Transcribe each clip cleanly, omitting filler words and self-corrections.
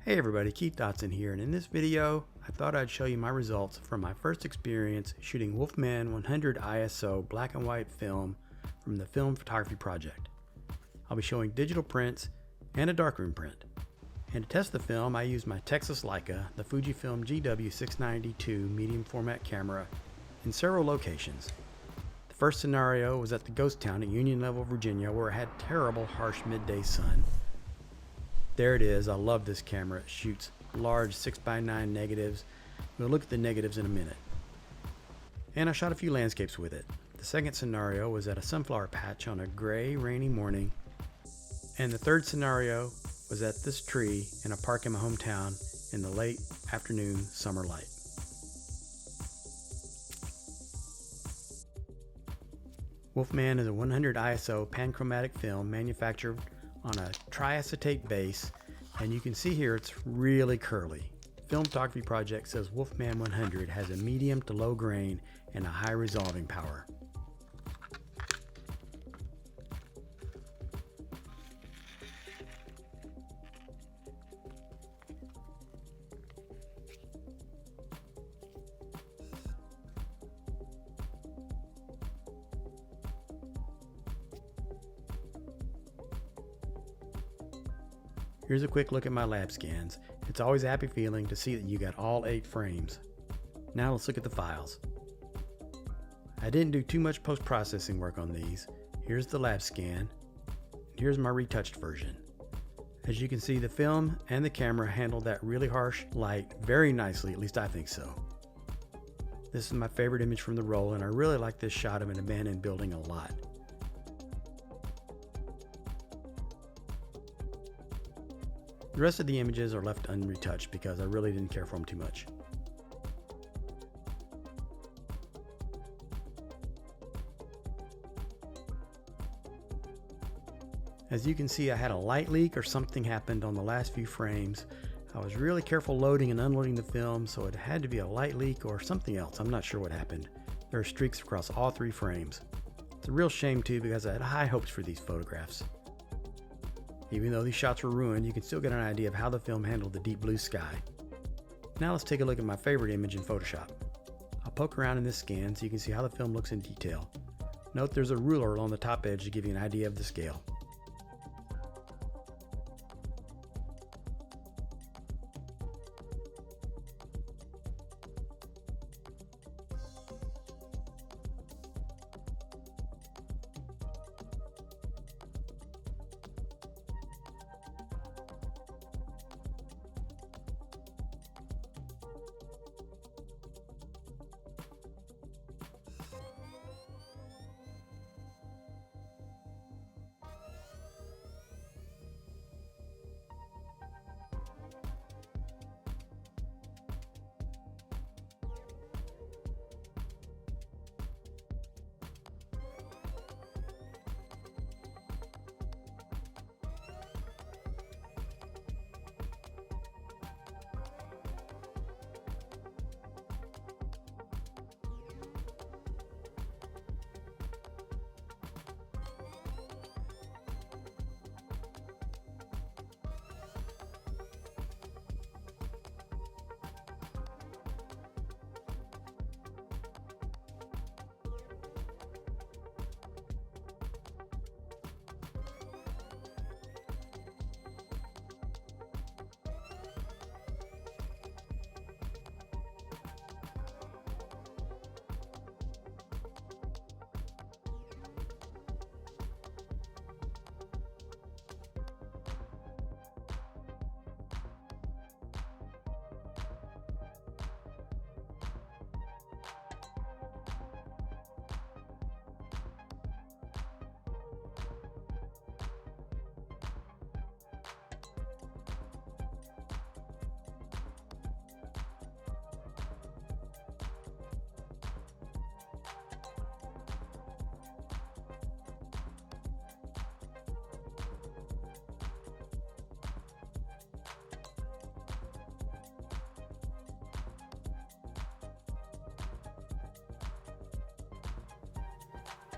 Hey everybody, Keith Dotson here, and in this video I thought I'd show you my results from my first experience shooting Wolfman 100 ISO black and white film from the Film Photography Project. I'll be showing digital prints and a darkroom print. And to test the film I used my Texas Leica, the Fuji GW690II medium format camera in several locations. The first scenario was at the ghost town at Union Level, Virginia, where it had terrible harsh midday sun. There it is. I love this camera. It shoots large 6x9 negatives. We'll look at the negatives in a minute. And I shot a few landscapes with it. The second scenario was at a sunflower patch on a gray, rainy morning. And the third scenario was at this tree in a park in my hometown in the late afternoon summer light. Wolfman is a 100 ISO panchromatic film manufactured on a triacetate base, and you can see here it's really curly. Film Photography Project says Wolfman 100 has a medium to low grain and a high resolving power. Here's a quick look at my lab scans. It's always a happy feeling to see that you got all 8 frames. Now let's look at the files. I didn't do too much post-processing work on these. Here's the lab scan. Here's my retouched version. As you can see, the film and the camera handled that really harsh light very nicely, at least I think so. This is my favorite image from the roll, and I really like this shot of an abandoned building a lot. The rest of the images are left unretouched because I really didn't care for them too much. As you can see, I had a light leak or something happened on the last few frames. I was really careful loading and unloading the film, so it had to be a light leak or something else. I'm not sure what happened. There are streaks across all 3 frames. It's a real shame too because I had high hopes for these photographs. Even though these shots were ruined, you can still get an idea of how the film handled the deep blue sky. Now let's take a look at my favorite image in Photoshop. I'll poke around in this scan so you can see how the film looks in detail. Note there's a ruler along the top edge to give you an idea of the scale.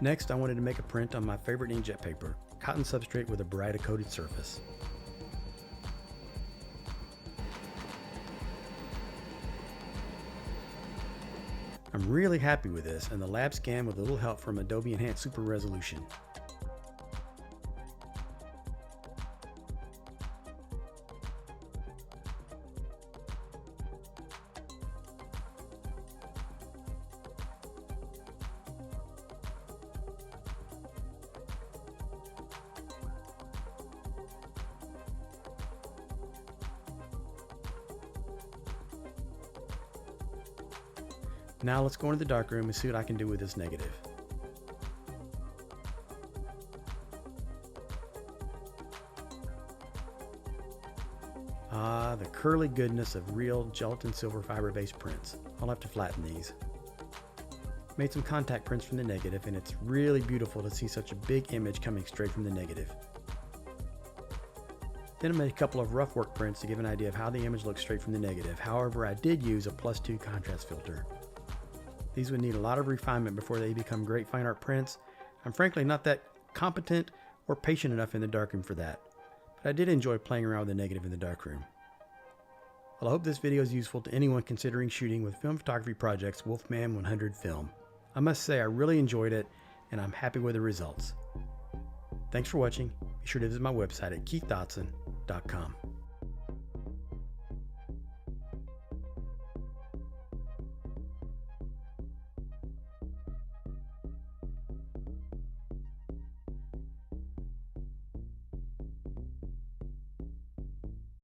Next, I wanted to make a print on my favorite inkjet paper, cotton substrate with a baryta coated surface. I'm really happy with this and the lab scan with a little help from Adobe Enhanced Super Resolution. Now let's go into the darkroom and see what I can do with this negative. Ah, the curly goodness of real gelatin silver fiber based prints. I'll have to flatten these. Made some contact prints from the negative, and it's really beautiful to see such a big image coming straight from the negative. Then I made a couple of rough work prints to give an idea of how the image looks straight from the negative. However, I did use a +2 contrast filter. These would need a lot of refinement before they become great fine art prints. I'm frankly not that competent or patient enough in the darkroom for that, but I did enjoy playing around with the negative in the darkroom. Well, I hope this video is useful to anyone considering shooting with film photography projects Wolfman 100 film. I must say I really enjoyed it and I'm happy with the results. Thanks for watching. Be sure to visit my website at keithdotson.com.